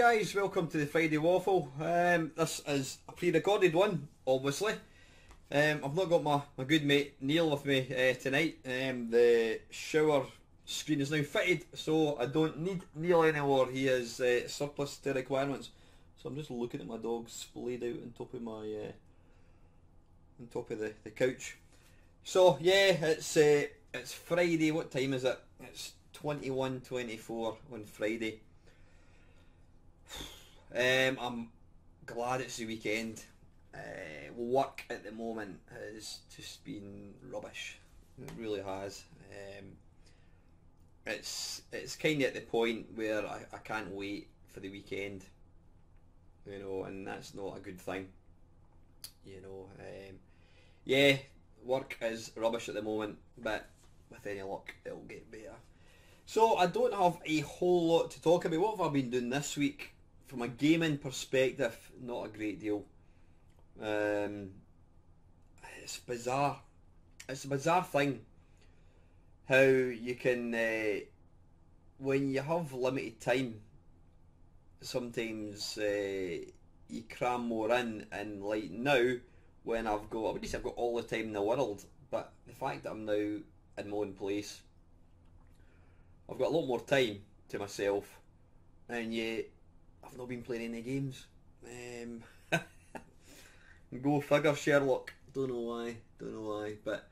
guys, welcome to the Friday Waffle. This is a pre-recorded one, obviously. I've not got my good mate Neil with me tonight. The shower screen is now fitted, so I don't need Neil anymore. He is surplus to requirements. So I'm just looking at my dog splayed out on top of my the couch. So yeah, it's Friday. What time is it? It's 21:24 on Friday. I'm glad it's the weekend. Work at the moment has just been rubbish. It really has. It's kind of at the point where I can't wait for the weekend, you know, and that's not a good thing, you know. Yeah, work is rubbish at the moment, but with any luck it'll get better. So I don't have a whole lot to talk about. What have I been doing this week? From a gaming perspective, not a great deal. It's bizarre. It's a bizarre thing how you can, when you have limited time, sometimes you cram more in. And like now, when I wouldn't say I've got all the time in the world, but the fact that I'm now in my own place, I've got a lot more time to myself, and yet I've not been playing any games. Go figure, Sherlock. Don't know why, but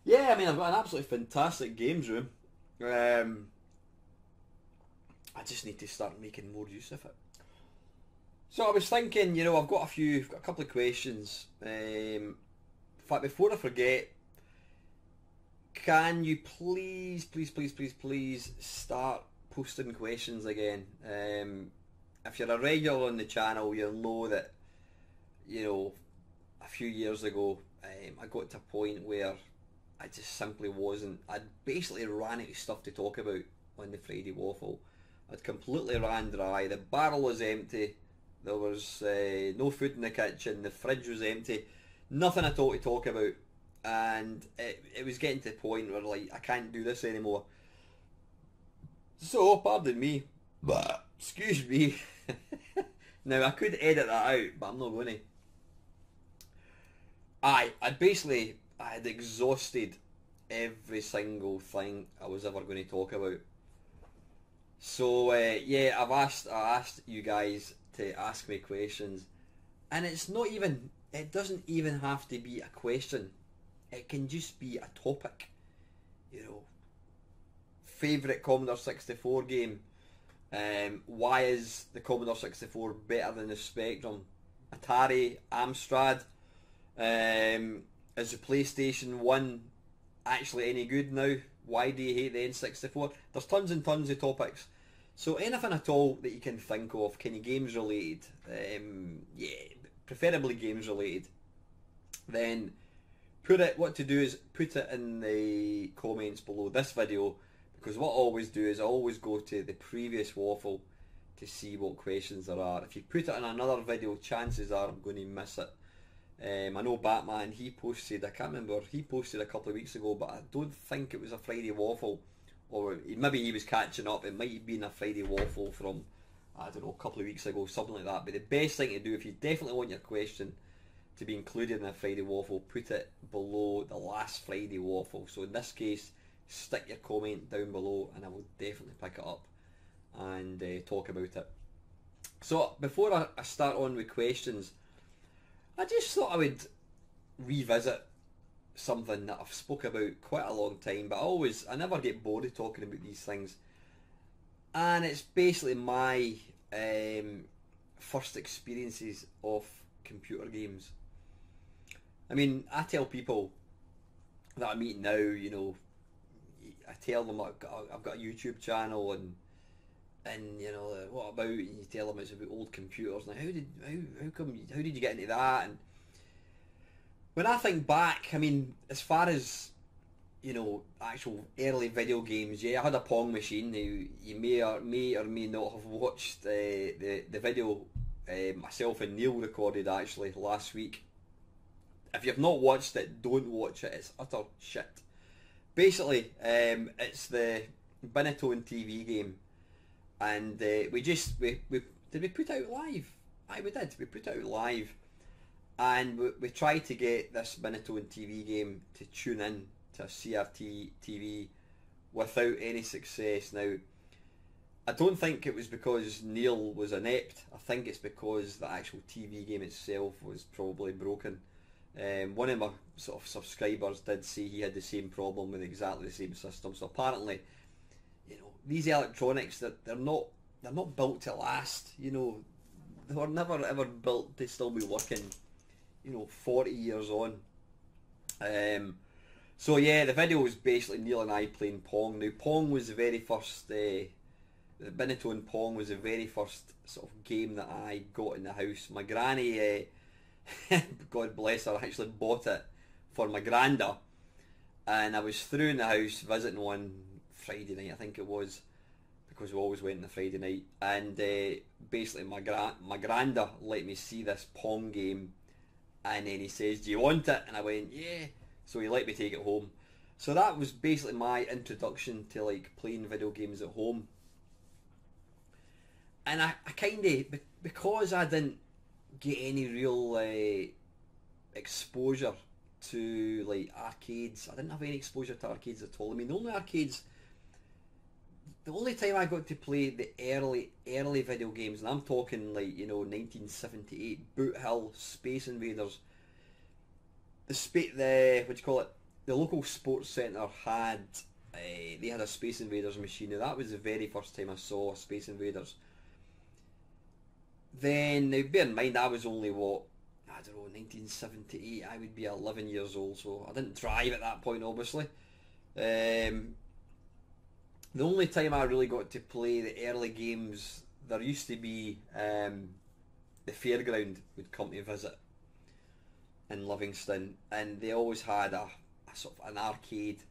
yeah, I mean, I've got an absolutely fantastic games room. I just need to start making more use of it. So I was thinking, you know, I've got a couple of questions. In fact, before I forget, can you please start posting questions again? If you're a regular on the channel, you'll know that, you know, a few years ago, I got to a point where I just simply wasn't. I'd basically ran out of stuff to talk about on the Friday Waffle. I'd completely ran dry. The barrel was empty. There was no food in the kitchen. The fridge was empty. Nothing at all to talk about. And it was getting to the point where, like, I can't do this anymore. So, pardon me, but excuse me. Now, I could edit that out, but I'm not going to. I had exhausted every single thing I was ever going to talk about. So yeah, I asked you guys to ask me questions, and it doesn't even have to be a question. It can just be a topic, you know. Favourite Commodore 64 game. Why is the Commodore 64 better than the Spectrum? Atari, Amstrad. Is the PlayStation 1 actually any good now? Why do you hate the N64? There's tons and tons of topics. So anything at all that you can think of, kind of games related, yeah, preferably games related, then what to do is put it in the comments below this video, because what I always do is I always go to the previous waffle to see what questions there are. If you put it in another video, chances are I'm going to miss it. I know Batman, he posted, I can't remember, he posted a couple of weeks ago, but I don't think it was a Friday Waffle, or maybe he was catching up. It might have been a Friday Waffle from, I don't know, a couple of weeks ago, something like that. But the best thing to do, if you definitely want your question to be included in a Friday Waffle, put it below the last Friday Waffle. So in this case, stick your comment down below and I will definitely pick it up and talk about it. So before I start on with questions, I just thought I would revisit something that I've spoke about quite a long time, but I never get bored of talking about these things. And it's basically my first experiences of computer games. I mean, I tell people that I meet now, you know, I tell them I've got a YouTube channel and you know, what about, and you tell them it's about old computers, and how did you get into that? And when I think back, I mean, as far as, you know, actual early video games, yeah, I had a Pong machine. You may or may not have watched the video myself and Neil recorded actually last week. If you've not watched it, don't watch it. It's utter shit. Basically, it's the Binatone TV game, and we did we put out live? Aye, we did. We put it out live, and we tried to get this Minotone TV game to tune in to a CRT TV without any success. Now, I don't think it was because Neil was inept. I think it's because the actual TV game itself was probably broken. One of my sort of subscribers did say he had the same problem with exactly the same system. So apparently, these electronics, they're not built to last. They were never ever built to still be working. 40 years on. So yeah, the video was basically Neil and I playing Pong. Now Pong was the very first. The Minotone Pong was the very first sort of game that I got in the house. My granny, God bless her, actually bought it for my granda, and I was through in the house visiting one Friday night, I think it was, because we always went on the Friday night, and basically my granda let me see this Pong game, and then he says, "Do you want it?" And I went, "Yeah." So he let me take it home. So that was basically my introduction to like playing video games at home. And I kind of, because I didn't get any real exposure to like arcades, I didn't have any exposure to arcades at all. I mean, the only time I got to play the early video games, and I'm talking like 1978, Boot Hill, Space Invaders. The local sports centre had they had a Space Invaders machine. Now that was the very first time I saw Space Invaders. Then, now bear in mind, I was only 1978, I would be 11 years old, so I didn't drive at that point, obviously. The only time I really got to play the early games, there used to be the fairground would come to visit in Livingston, and they always had a sort of an arcade,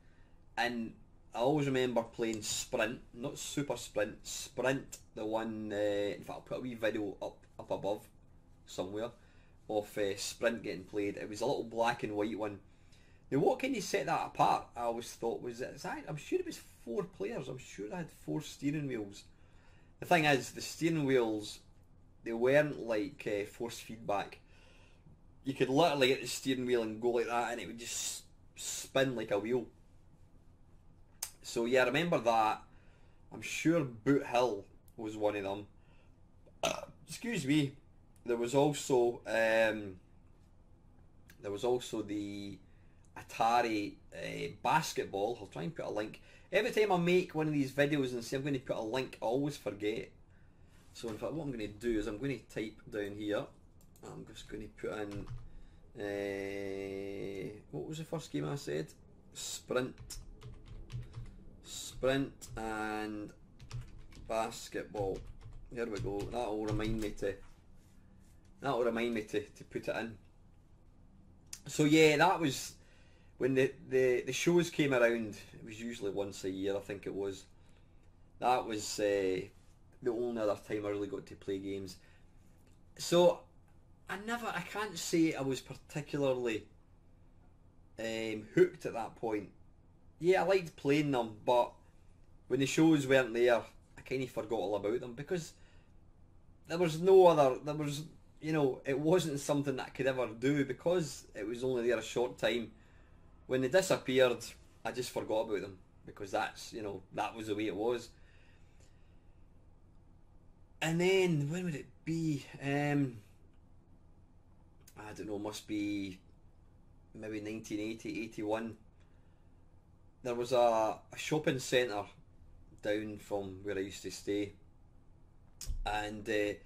and I always remember playing Sprint, not Super Sprint, Sprint, the one, in fact I'll put a wee video up above somewhere of Sprint getting played. It was a little black and white one. Now what kind of set that apart, I always thought, I'm sure it was 4 players, I'm sure I had 4 steering wheels. The thing is, the steering wheels, they weren't like force feedback. You could literally get the steering wheel and go like that and it would just spin like a wheel. So yeah, I remember that. I'm sure Boot Hill was one of them. Excuse me. There was also the Atari basketball. I'll try and put a link. Every time I make one of these videos and say I'm going to put a link, I always forget. So in fact, what I'm going to do is I'm going to type down here. I'm just going to put in what was the first game I said? Sprint and basketball. There we go. That'll remind me to put it in. So yeah, that was when the shows came around. It was usually once a year, I think it was. That was the only other time I really got to play games. So I can't say I was particularly hooked at that point. Yeah, I liked playing them, but when the shows weren't there, I kind of forgot all about them because it wasn't something that I could ever do because it was only there a short time. When they disappeared, I just forgot about them because that was the way it was. And then, when would it be? I don't know, must be maybe 1980, 81. There was a shopping centre down from where I used to stay, and there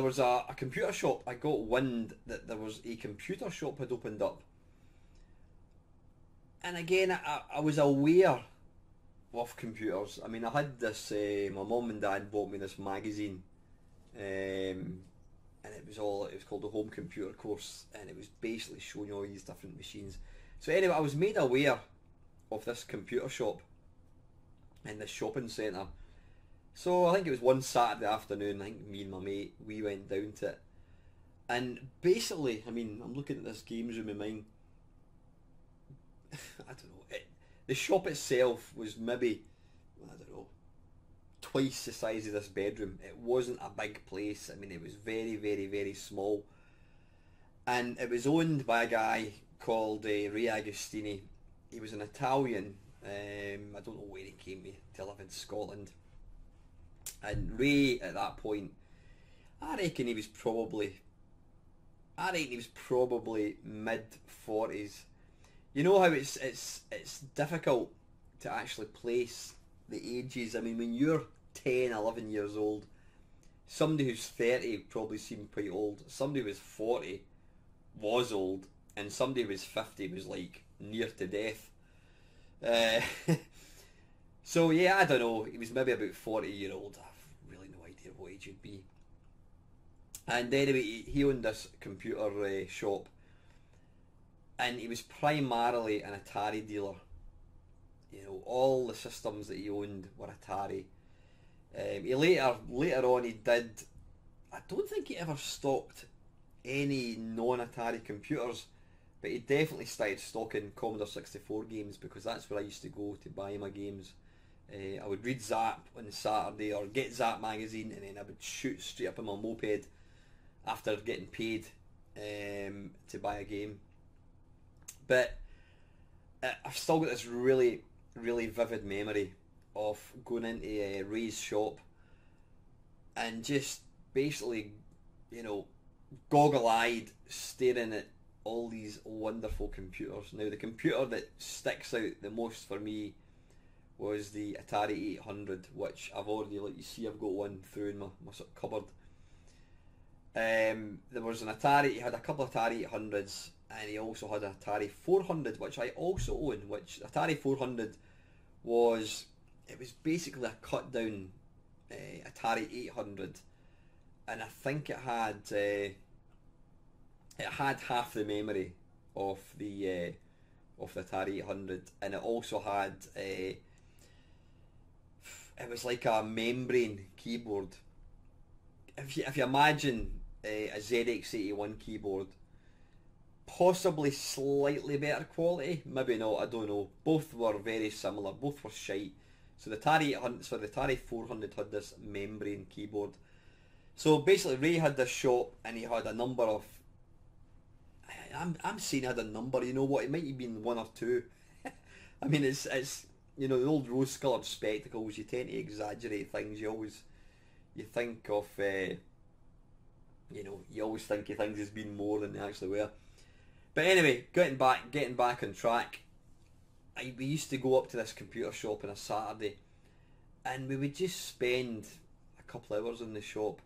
was a computer shop. I got wind that there was a computer shop had opened up, and again I was aware of computers. I mean, I had this, my mum and dad bought me this magazine, and it was called the Home Computer Course, and it was basically showing you all these different machines. So anyway, I was made aware of this computer shop in this shopping centre. So I think it was one Saturday afternoon, I think me and my mate, we went down to it. And basically, I mean, I'm looking at this games room in mine. I don't know, the shop itself was maybe, I don't know, twice the size of this bedroom. It wasn't a big place. I mean, it was very, very, very small. And it was owned by a guy called Ray Agostini. He was an Italian. I don't know where he came to live in Scotland. And Ray, at that point, I reckon he was probably mid-40s. You know how it's difficult to actually place the ages. I mean, when you're 10, 11 years old, somebody who's 30 probably seemed quite old. Somebody who was 40 was old, and somebody who was 50 was like near to death. So yeah, I don't know. He was maybe about 40-year-old. I've really no idea what age he'd be. And anyway, he owned this computer shop, and he was primarily an Atari dealer. You know, all the systems that he owned were Atari. He later on he did. I don't think he ever stocked any non-Atari computers, but he definitely started stocking Commodore 64 games, because that's where I used to go to buy my games. I would read Zap on Saturday, or get Zap magazine, and then I would shoot straight up on my moped after getting paid to buy a game. But I've still got this really, really vivid memory of going into Ray's shop and just basically, you know, goggle-eyed staring at all these wonderful computers. Now, the computer that sticks out the most for me was the Atari 800, which I've already, like you see, I've got one through in my sort of cupboard. There was an Atari, he had a couple of Atari 800s, and he also had an Atari 400, which I also own, which Atari 400 was, it was basically a cut down Atari 800, and I think it had half the memory of the Atari 800, and it also had it was like a membrane keyboard. If you imagine a ZX81 keyboard, possibly slightly better quality, maybe not, I don't know. Both were very similar, both were shite. So the Atari 400 had this membrane keyboard. So basically Ray had this shop, and he had a number of, I'm saying he had a number, you know what, it might have been one or two. I mean, it's you know, the old rose-coloured spectacles, you tend to exaggerate things. You think of, you know, you always think of things as being more than they actually were. But anyway, getting back on track, we used to go up to this computer shop on a Saturday, and we would just spend a couple hours in the shop.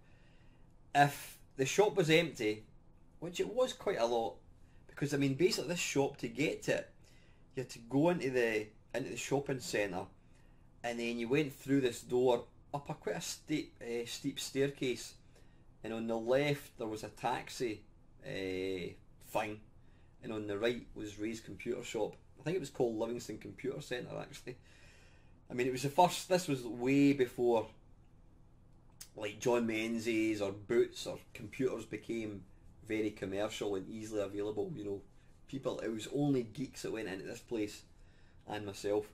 If the shop was empty, which it was quite a lot, because I mean, basically this shop, to get to it, you had to go into the shopping centre, and then you went through this door up quite a steep staircase, and on the left there was a taxi thing, and on the right was Ray's computer shop. I think it was called Livingston Computer Centre, actually. I mean, it was the first, this was way before like John Menzies or Boots or computers became very commercial and easily available. You know, people, it was only geeks that went into this place, and myself.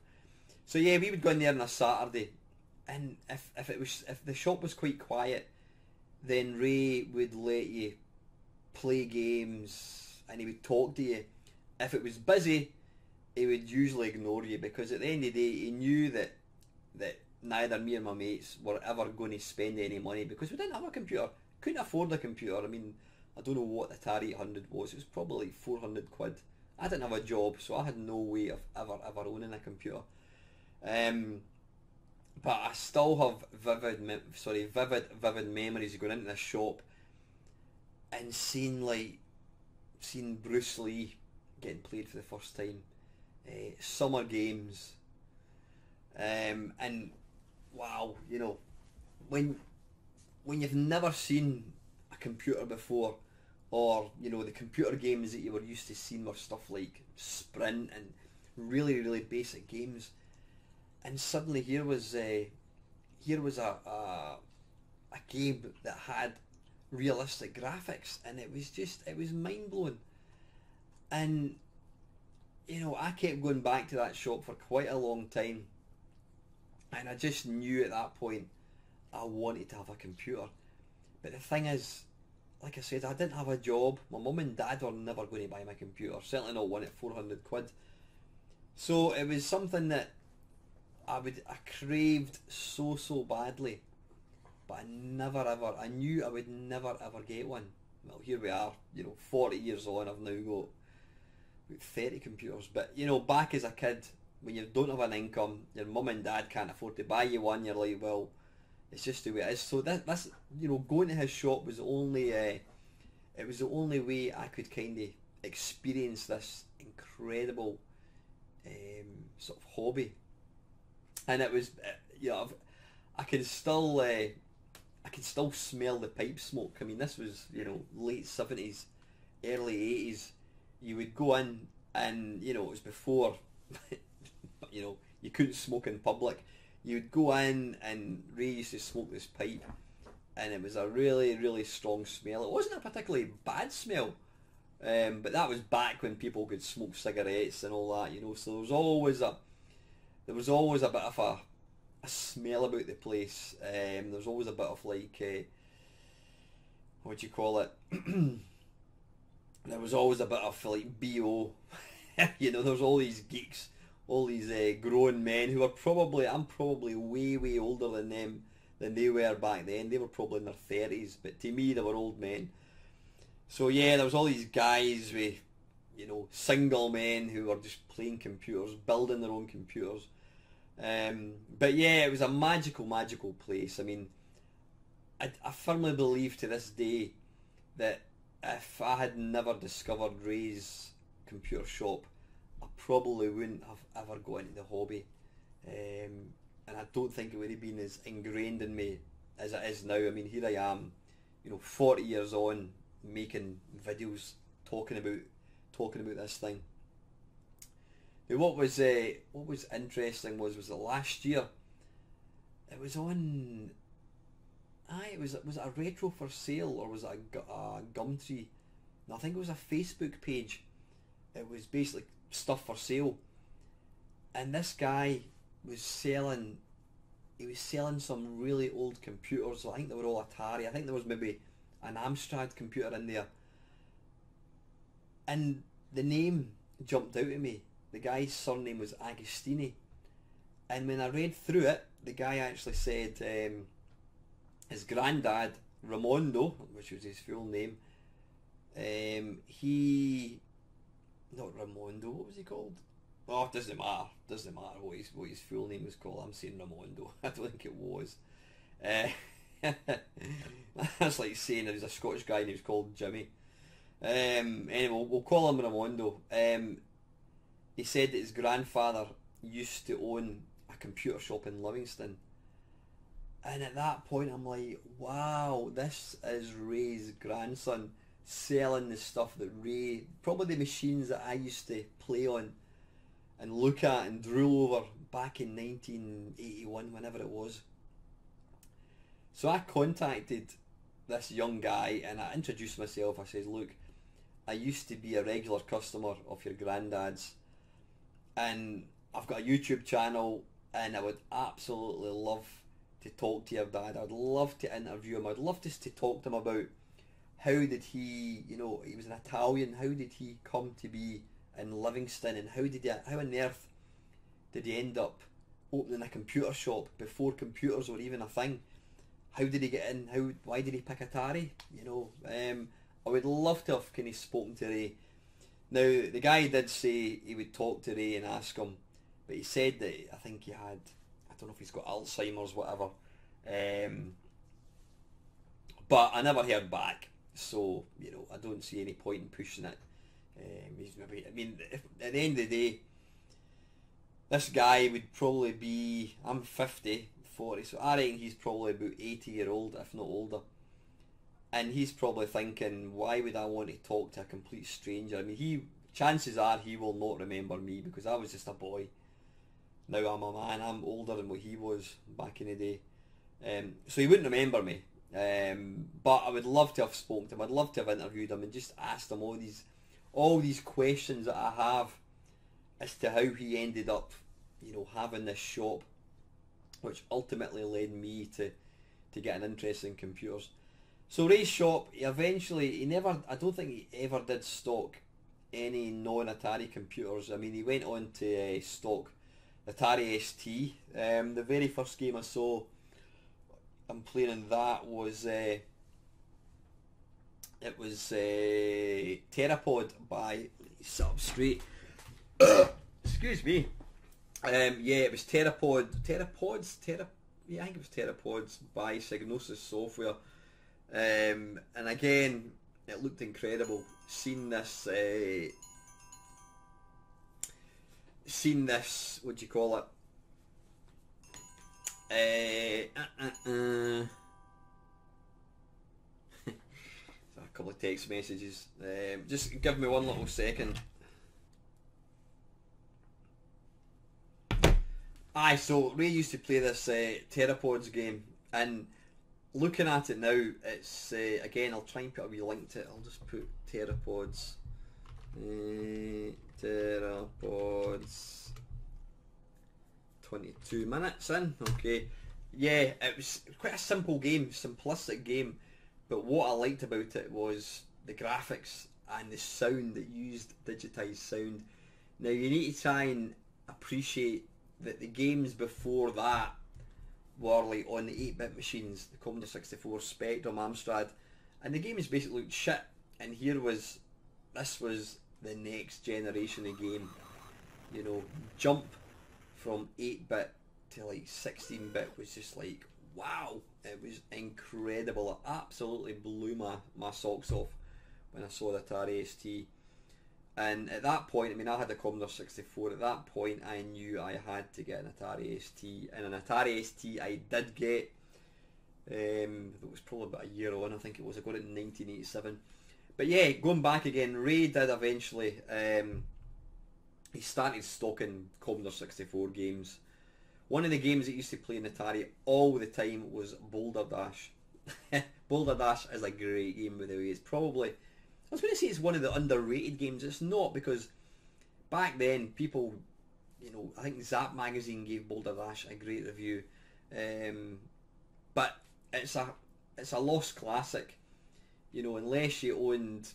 So yeah, we would go in there on a Saturday, and if the shop was quite quiet, then Ray would let you play games, and he would talk to you. If it was busy, he would usually ignore you, because at the end of the day, he knew that neither me or my mates were ever going to spend any money, because we didn't have a computer, couldn't afford a computer. I mean, I don't know what the Atari 800 was, it was probably like 400 quid. I didn't have a job, so I had no way of ever owning a computer. But I still have vivid memories of going into this shop and seeing Bruce Lee getting played for the first time, summer games, and wow, you know, when you've never seen a computer before, or you know, the computer games that you were used to seeing were stuff like Sprint and really, really basic games, and suddenly here was a game that had realistic graphics, and it was mind blowing. And you know, I kept going back to that shop for quite a long time, And I just knew at that point I wanted to have a computer. But the thing is, like I said, I didn't have a job. My mum and dad were never going to buy my computer. Certainly not one at 400 quid. So it was something that I craved so badly. But I knew I would never ever get one. Well, here we are, 40 years on, I've now got 30 computers. But, back as a kid, when you don't have an income, your mum and dad can't afford to buy you one, you're like, well, it's just the way it is. So this going to his shop was only, it was the only way I could kind of experience this incredible sort of hobby. And it was, I can still smell the pipe smoke. I mean, this was, late 70s, early 80s. You would go in and, it was before, you couldn't smoke in public. You would go in and Ray used to smoke this pipe, and it was a really strong smell. It wasn't a particularly bad smell, but that was back when people could smoke cigarettes and all that, so there was always a bit of a smell about the place. There was always a bit of like, what do you call it? There was always a bit of like BO. There was all these geeks, all these grown men who were I'm probably way older than them than they were back then. They were probably in their 30s, but to me they were old men. So yeah, there was all these guys with, single men who were just playing computers, building their own computers. But yeah, it was a magical place. I mean, I firmly believe to this day that if I had never discovered Ray's computer shop, I probably wouldn't have ever got into the hobby. And I don't think it would have been as ingrained in me as it is now. I mean, here I am, 40 years on, making videos talking about this thing. Now, what was interesting was that last year it was on. Was it a retro for sale, or was it a Gumtree? No, I think it was a Facebook page. It was basically stuff for sale, and this guy was selling. He was selling some really old computers. I think they were all Atari. I think there was maybe an Amstrad computer in there, and the name jumped out at me. The guy's surname was Agostini, and when I read through it, the guy actually said his granddad, Ramondo, which was his full name, not Ramondo, what was he called? Oh, it doesn't matter what his full name was called. I'm saying Ramondo. I don't think it was. That's like saying there was a Scottish guy and he was called Jimmy. Anyway, we'll call him Ramondo. He said that his grandfather used to own a computer shop in Livingston. And at that point I'm like, wow, this is Ray's grandson selling the stuff that Ray, probably the machines that I used to play on and look at and drool over back in 1981, whenever it was. So I contacted this young guy and I introduced myself. I said, look, I used to be a regular customer of your granddad's, and I've got a YouTube channel, and I would absolutely love to talk to your dad. I'd love to interview him. I'd love to talk to him about how did he, he was an Italian, how did he come to be in Livingston, and how on earth did he end up opening a computer shop before computers were even a thing? How did he get in? Why did he pick Atari? I would love to have kind of spoken to Ray. Now, the guy did say he would talk to Ray and ask him, but he said that I think he had, I don't know if he's got Alzheimer's, whatever. But I never heard back, so I don't see any point in pushing it. At the end of the day, this guy would probably be, I'm 50, 40, so I reckon he's probably about 80-year-old, if not older. And he's probably thinking, why would I want to talk to a complete stranger? I mean, chances are he will not remember me because I was just a boy. Now I'm a man, I'm older than what he was back in the day. So he wouldn't remember me. But I would love to have spoken to him. I'd love to have interviewed him and just asked him all these questions that I have as to how he ended up, having this shop. which ultimately led me to get an interest in computers. So Ray's shop, he never, I don't think he ever did stock any non-Atari computers. I mean, he went on to stock Atari ST. The very first game I saw him playing in that was it was Terrapod by Substrate. Excuse me. Yeah, it was yeah, I think it was Terrapods by Psygnosis Software. And again, it looked incredible. Seen this, what do you call it? A couple of text messages. Just give me one little second. Aye, so Ray used to play this Terrapods game, and looking at it now, it's again, I'll try and put a wee link to it. I'll just put Terrapods. Terrapods 22 minutes in. Okay, yeah, it was quite a simple game, simplistic game, but what I liked about it was the graphics and the sound that used digitized sound. Now you need to try and appreciate that the games before that were like on the 8-bit machines, the Commodore 64, Spectrum, Amstrad, and the games basically looked shit. And this was the next generation of game. You know, jump from 8-bit to like 16-bit was just like, wow, it was incredible. It absolutely blew my socks off when I saw the Atari ST. And at that point, I mean, I had a Commodore 64. At that point, I knew I had to get an Atari ST. And an Atari ST I did get. It was probably about a year on, I think it was. I got it in 1987. But yeah, going back again, Ray did eventually. He started stocking Commodore 64 games. One of the games that he used to play in Atari all the time was Boulder Dash. Boulder Dash is a great game, by the way. It's probably... I was going to say it's one of the underrated games. It's not, because back then people, you know, I think Zap magazine gave Boulder Dash a great review, but it's a lost classic, you know, unless you owned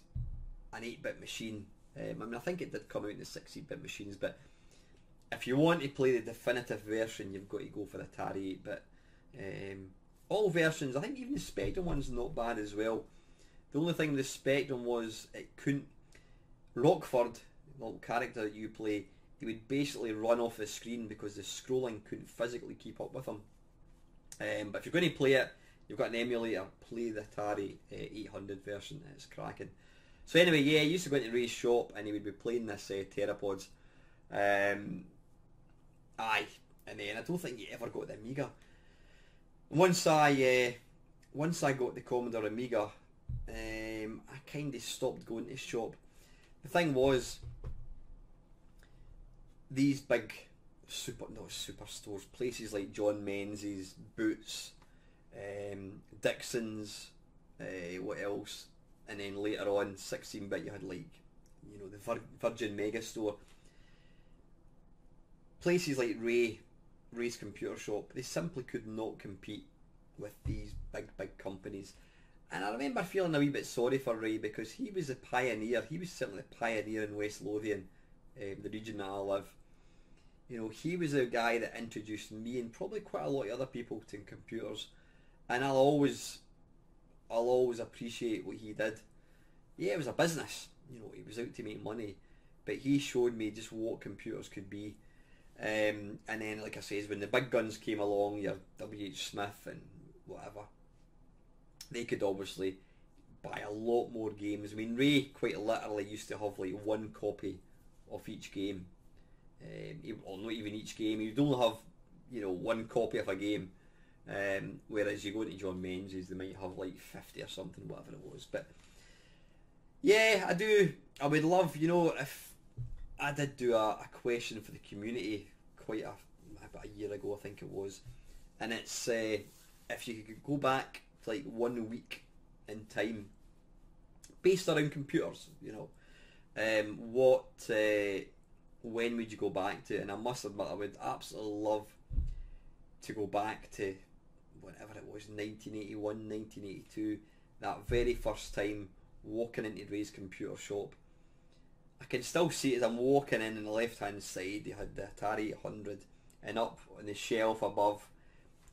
an 8-bit machine. I mean, I think it did come out in the 16-bit machines, but if you want to play the definitive version, you've got to go for Atari 8-bit. All versions, I think even the Spectrum one's not bad as well. The only thing with the Spectrum was it couldn't... Rockford, the little character that you play, he would basically run off the screen because the scrolling couldn't physically keep up with him. But if you're going to play it, you've got an emulator, play the Atari 800 version, it's cracking. So anyway, yeah, he used to go into Ray's shop and he would be playing this Terrapods. Aye, and then I don't think he ever got the Amiga. Once I got the Commodore Amiga, I kind of stopped going to his shop. The thing was, these big superstores, places like John Menzies, Boots, Dixon's, what else, and then later on 16-bit you had like, you know, the Virgin Megastore. Places like Ray's computer shop, they simply could not compete with these big companies. And I remember feeling a wee bit sorry for Ray, because he was a pioneer. He was certainly a pioneer in West Lothian, the region that I live. You know, he was a guy that introduced me and probably quite a lot of other people to computers. And I'll always appreciate what he did. Yeah, it was a business. You know, he was out to make money, but he showed me just what computers could be. And then, like I says, when the big guns came along, your W.H. Smith and whatever, they could obviously buy a lot more games. I mean, Ray quite literally used to have like one copy of each game. Or not even each game. He'd only have, you know, one copy of a game. Whereas you go to John Menzies, they might have like 50 or something, whatever it was. But yeah, I would love, you know, if I did do a question for the community about a year ago, I think it was, and it's if you could go back to like 1 week in time, based around computers, you know, when would you go back to? And I must admit, I would absolutely love to go back to whatever it was, 1981, 1982, that very first time walking into Ray's computer shop. I can still see it as I'm walking in on the left hand side, he had the Atari 800, and up on the shelf above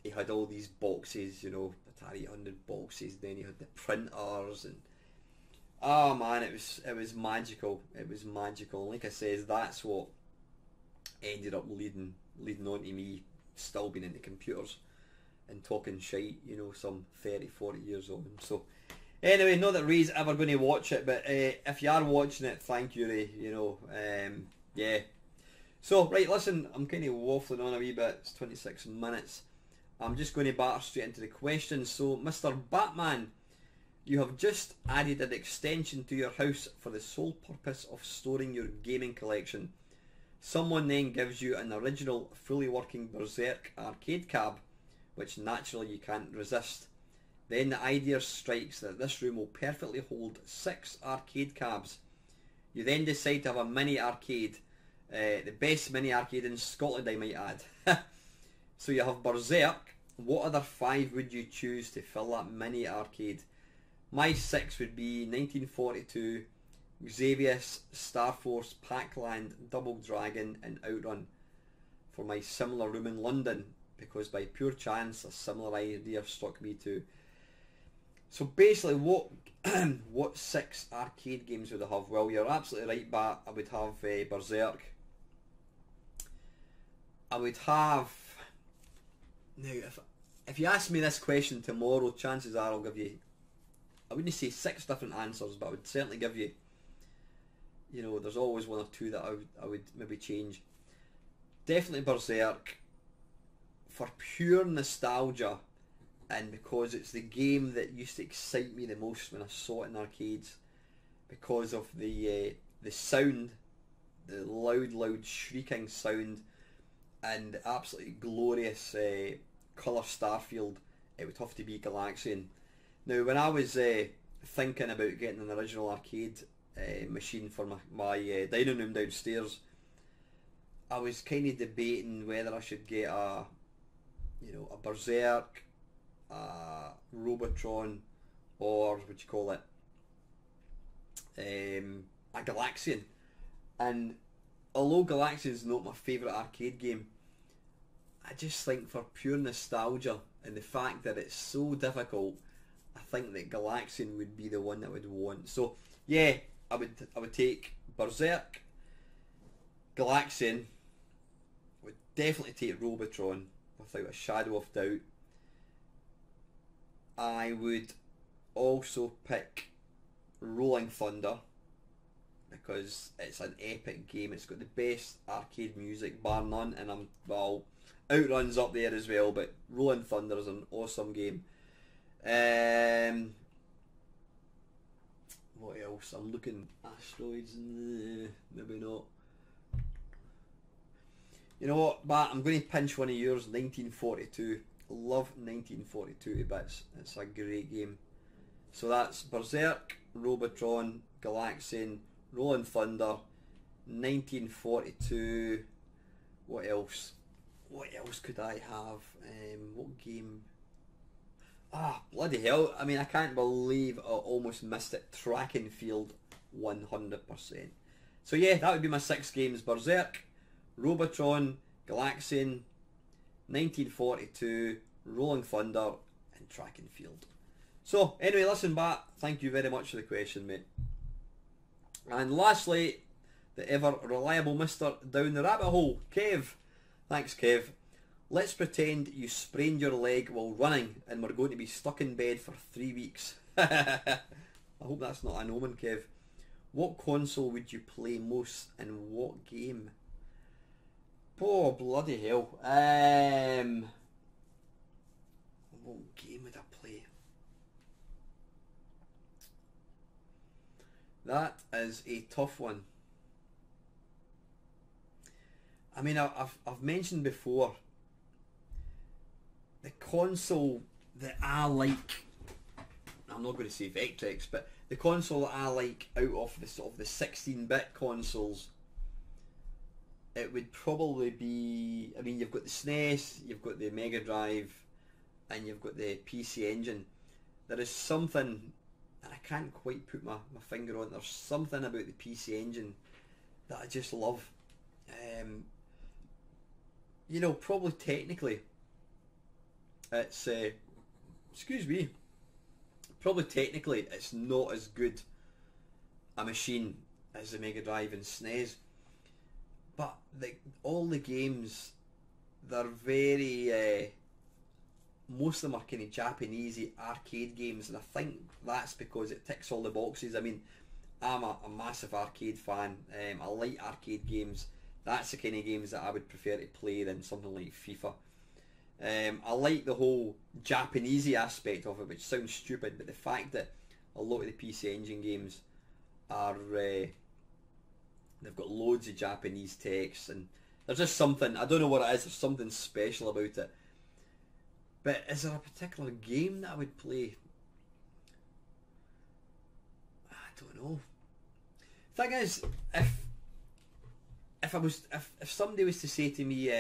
he had all these boxes, you know, Atari 800 boxes, then he had the printers, and oh man, it was magical. It was magical. Like I says, that's what ended up leading on to me still being into computers and talking shite, you know, some 30, 40 years on. So anyway, not that Ray's ever going to watch it, but if you are watching it, thank you, Ray, you know. Yeah. So, right, listen, I'm kind of waffling on a wee bit. It's 26 minutes. I'm just going to batter straight into the questions. So, Mr. Batman, you have just added an extension to your house for the sole purpose of storing your gaming collection. Someone then gives you an original, fully working Berserk arcade cab, which naturally you can't resist. Then the idea strikes that this room will perfectly hold 6 arcade cabs. You then decide to have a mini arcade, the best mini arcade in Scotland, I might add. So you have Berserk. What other 5 would you choose to fill that mini arcade? My 6 would be 1942, Xavius, Star Force, Pac-Land, Double Dragon and Outrun for my similar room in London, because by pure chance a similar idea struck me too. So basically what 6 arcade games would I have? Well, you're absolutely right, Bat. I would have Berserk. I would have... Now, if you ask me this question tomorrow, chances are I'll give you... I wouldn't say 6 different answers, but I would certainly give you... You know, there's always 1 or 2 that I would maybe change. Definitely Berserk. For pure nostalgia, and because it's the game that used to excite me the most when I saw it in arcades, because of the sound, the loud shrieking sound, and the absolutely glorious colour Starfield, it would have to be Galaxian. Now, when I was thinking about getting an original arcade machine for my dining room downstairs, I was kind of debating whether I should get a Berserk, a Robotron, or what you call it, a Galaxian. And although Galaxian is not my favourite arcade game, I just think for pure nostalgia and the fact that it's so difficult, I think that Galaxian would be the one that I would want. So yeah, I would take Berserk, Galaxian, I would definitely take Robotron without a shadow of doubt. I would also pick Rolling Thunder, because it's an epic game. It's got the best arcade music bar none, and Outrun's up there as well, but Rolling Thunder is an awesome game. What else? I'm looking Asteroids, maybe not. You know what, Bat, I'm going to pinch one of yours, 1942. Love 1942 to bits. It's a great game. So that's Berserk, Robotron, Galaxian, Rolling Thunder, 1942. What else? What else could I have? What game? Ah, bloody hell. I mean, I can't believe I almost missed it. Track and Field, 100%. So yeah, that would be my 6 games. Berserk, Robotron, Galaxian, 1942, Rolling Thunder, and Track and Field. So anyway, listen, Bat, thank you very much for the question, mate. And lastly, the ever reliable Mr. Down the Rabbit Hole, Kev. Thanks, Kev. Let's pretend you sprained your leg while running and we're going to be stuck in bed for 3 weeks. I hope that's not an omen, Kev. What console would you play most and what game? Oh, bloody hell. What game would I play? That is a tough one. I mean, I've mentioned before, the console that I like, I'm not going to say Vectrex, but the console that I like out of the sort of the 16-bit consoles it would probably be, I mean, you've got the SNES, you've got the Mega Drive, and you've got the PC Engine. There is something, and I can't quite put my finger on it, there's something about the PC Engine that I just love. You know, probably technically, it's, excuse me, probably technically it's not as good a machine as the Mega Drive and SNES, but all the games, they're very, most of them are kind of Japanese arcade games, and I think that's because it ticks all the boxes. I mean, I'm a massive arcade fan. I like arcade games. That's the kind of games that I would prefer to play than something like FIFA. I like the whole Japanese aspect of it, which sounds stupid, but the fact that a lot of the PC Engine games are, they've got loads of Japanese text, and there's just something, I don't know what it is, there's something special about it. But is there a particular game that I would play? I don't know. Thing is, if somebody was to say to me,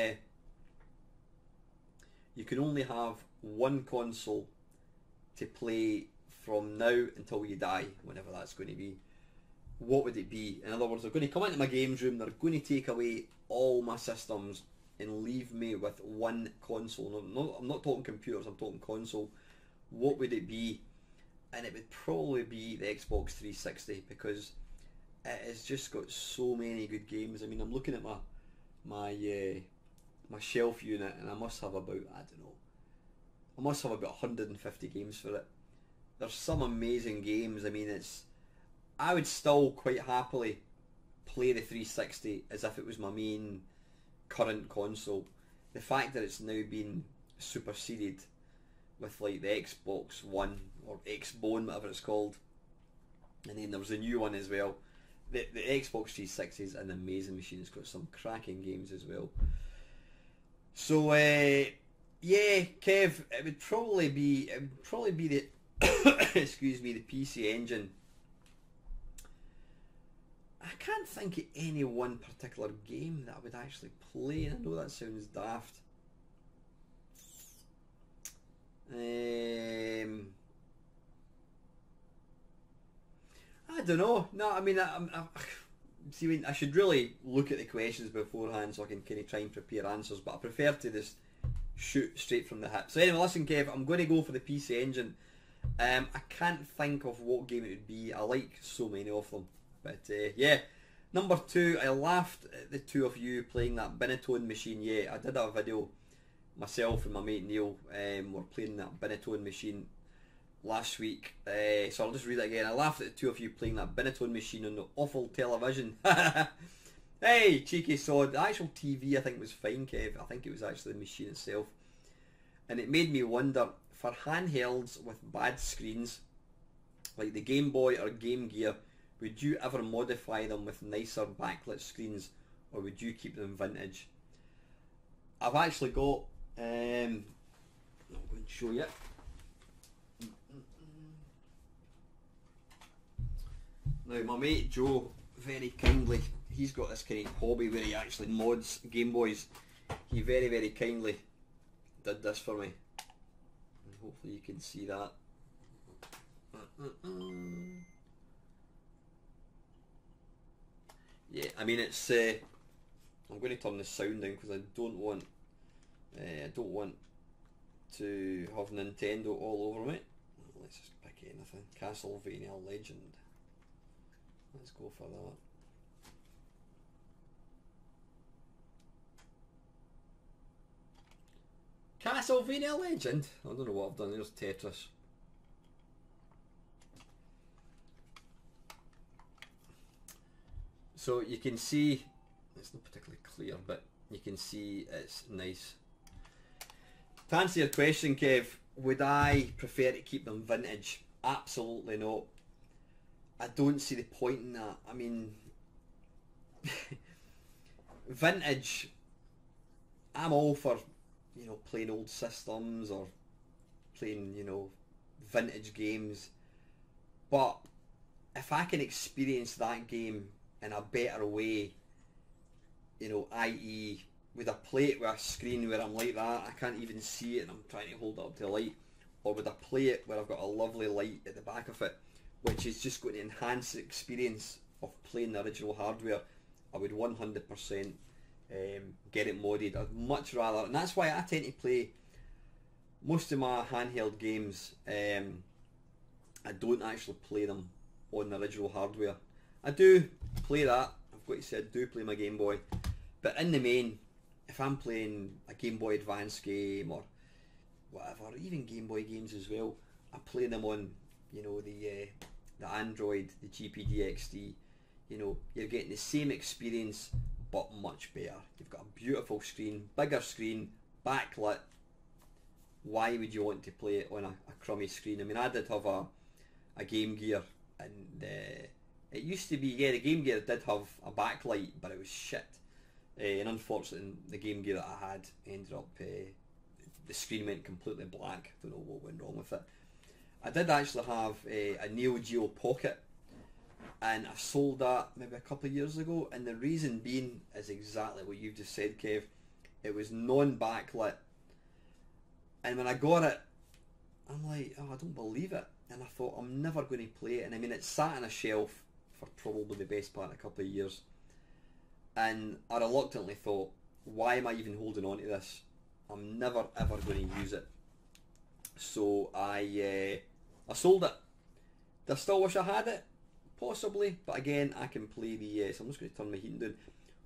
you can only have one console to play from now until you die, whenever that's going to be, what would it be? In other words, they're going to come into my games room, they're going to take away all my systems and leave me with one console. No, I'm not talking computers, I'm talking console. What would it be? And it would probably be the Xbox 360, because it has just got so many good games. I mean, I'm looking at my shelf unit, and I must have about, I don't know, I must have about 150 games for it. There's some amazing games. I mean, I would still quite happily play the 360 as if it was my main current console. The fact that it's now been superseded with like the Xbox One or Xbone, whatever it's called, and then there was a new one as well. The Xbox 360 is an amazing machine. It's got some cracking games as well. So yeah, Kev, it would probably be the excuse me, the PC Engine. I can't think of any one particular game that I would actually play. I know that sounds daft. I don't know. No, I mean, see, I should really look at the questions beforehand so I can kind of try and prepare answers, but I prefer to just shoot straight from the hip. So anyway, listen, Kev, I'm going to go for the PC Engine. I can't think of what game it would be. I like so many of them. But yeah, number 2, I laughed at the two of you playing that Binatone machine. Yeah, I did a video, myself and my mate Neil were playing that Binatone machine last week. So I'll just read it again. I laughed at the two of you playing that Binatone machine on the awful television. Hey, cheeky sod. The actual TV I think was fine, Kev. I think it was actually the machine itself. And it made me wonder, for handhelds with bad screens, like the Game Boy or Game Gear, would you ever modify them with nicer backlit screens, or would you keep them vintage? I've actually got, I'm going to show you. Now my mate Joe, very kindly, he's got this kind of hobby where he actually mods Game Boys. He very, very kindly did this for me. And hopefully you can see that. Yeah, I mean it's. I'm going to turn the sound down because I don't want to have Nintendo all over me. Let's just pick anything. Castlevania Legend. Let's go for that. Castlevania Legend. I don't know what I've done. There's Tetris. So you can see, it's not particularly clear, but you can see it's nice. To answer your question, Kev, would I prefer to keep them vintage? Absolutely not. I don't see the point in that. I mean, vintage, I'm all for, you know, playing old systems or playing, you know, vintage games. But if I can experience that game in a better way you know, i.e. with a plate with a screen where I'm like that, I can't even see it and I'm trying to hold it up to the light, or with a plate where I've got a lovely light at the back of it, which is just going to enhance the experience of playing the original hardware, I would 100% get it modded. I'd much rather, and that's why I tend to play most of my handheld games. I don't actually play them on the original hardware. I do play that, I've got to say I do play my Game Boy, but in the main, if I'm playing a Game Boy Advance game or whatever, even Game Boy games as well, I play them on, you know, the Android, the GPD XD. You know, you're getting the same experience but much better. You've got a beautiful screen, bigger screen, backlit. Why would you want to play it on a crummy screen? I mean, I did have a Game Gear, and it used to be, yeah, the Game Gear did have a backlight, but it was shit. And unfortunately, the Game Gear that I had ended up, the screen went completely black. Don't know what went wrong with it. I did actually have a Neo Geo Pocket, and I sold that maybe a couple of years ago, and the reason being is exactly what you've just said, Kev. It was non-backlit, and when I got it, I'm like, oh, I don't believe it. And I thought, I'm never going to play it. And I mean, it sat on a shelf for probably the best part of a couple of years. And I reluctantly thought, why am I even holding on to this? I'm never ever going to use it. So I sold it. Do I still wish I had it? Possibly. But again, I can play the... so I'm just going to turn my heating down.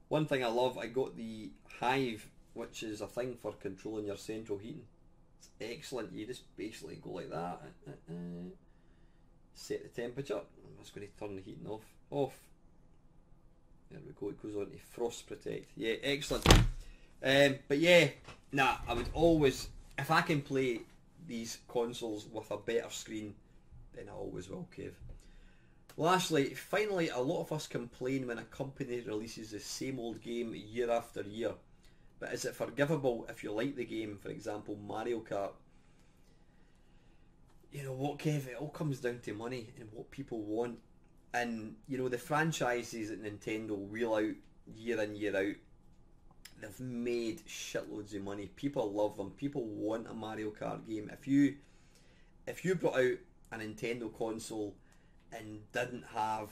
One thing I love, I got the Hive, which is a thing for controlling your central heating. It's excellent. You just basically go like that. Set the temperature. I'm just going to turn the heating off. There we go. It goes on to Frost Protect. Yeah, excellent. But yeah, nah, I would always, if I can play these consoles with a better screen, then I always will, Kev. Lastly, finally, a lot of us complain when a company releases the same old game year after year. But is it forgivable if you like the game? For example, Mario Kart. You know what, Kev? It all comes down to money and what people want. And, you know, the franchises that Nintendo wheel out year in, year out, they've made shitloads of money. People love them. People want a Mario Kart game. If you brought out a Nintendo console and didn't have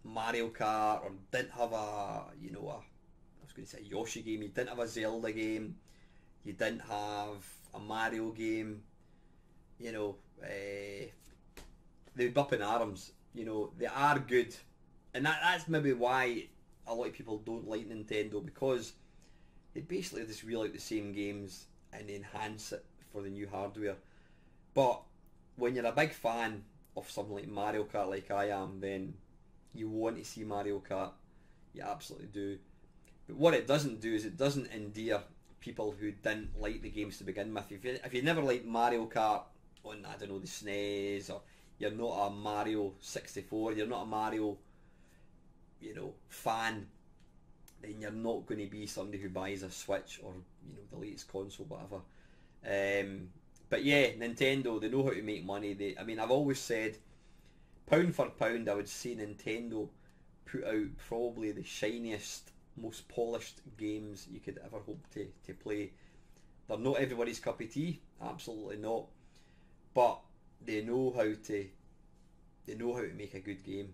Mario Kart, or didn't have a, you know, I was going to say a Yoshi game, you didn't have a Zelda game, you didn't have a Mario game, you know, they'd be up in arms. You know, they are good, and that's maybe why a lot of people don't like Nintendo, because they basically just wheel out the same games and enhance it for the new hardware. But when you're a big fan of something like Mario Kart, like I am, then you want to see Mario Kart. You absolutely do. But what it doesn't do is it doesn't endear people who didn't like the games to begin with. If you never liked Mario Kart on, I don't know, the SNES, or you're not a Mario 64, you're not a Mario, you know, fan, then you're not going to be somebody who buys a Switch or, you know, the latest console, whatever. But yeah, Nintendo, they know how to make money. I mean, I've always said, pound for pound, I would say Nintendo put out probably the shiniest, most polished games you could ever hope to play. They're not everybody's cup of tea, absolutely not. But they know how to make a good game.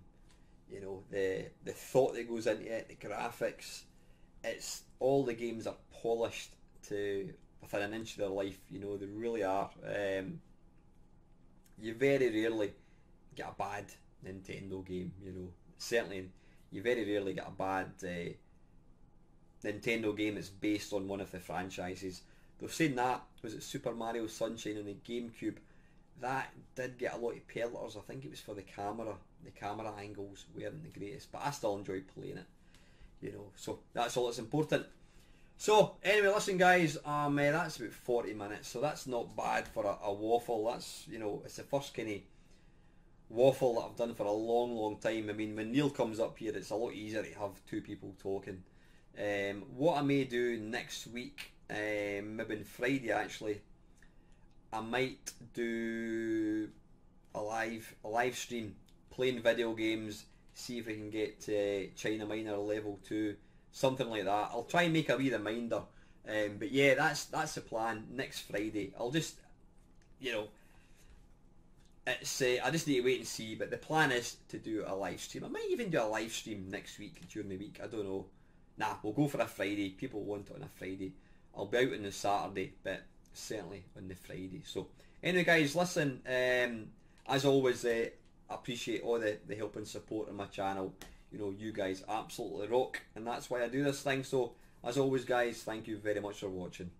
You know, the thought that goes into it, the graphics, it's all the games are polished to within an inch of their life. You know, they really are. You very rarely get a bad Nintendo game. You know, certainly you very rarely get a bad Nintendo game that's based on one of the franchises. Though saying that, was it Super Mario Sunshine on the GameCube? That did get a lot of pelters. I think it was for the camera. The camera angles weren't the greatest, but I still enjoyed playing it. You know, so that's all that's important. So anyway, listen guys, that's about 40 minutes, so that's not bad for a waffle. That's, you know, it's the first kind of waffle that I've done for a long time. I mean, when Neil comes up here, it's a lot easier to have two people talking. What I may do next week, maybe on Friday actually, I might do a live stream playing video games, see if we can get to China Minor level 2 something like that. I'll try and make a wee reminder. But yeah, that's the plan. Next Friday, I'll just, you know, it's I just need to wait and see. But the plan is to do a live stream. I might even do a live stream next week during the week. I don't know. Nah, we'll go for a Friday. People want it on a Friday. I'll be out on the Saturday, but certainly on the Friday. So anyway, guys, listen. As always, I appreciate all the help and support on my channel. You know, you guys absolutely rock, and that's why I do this thing. So as always, guys, thank you very much for watching.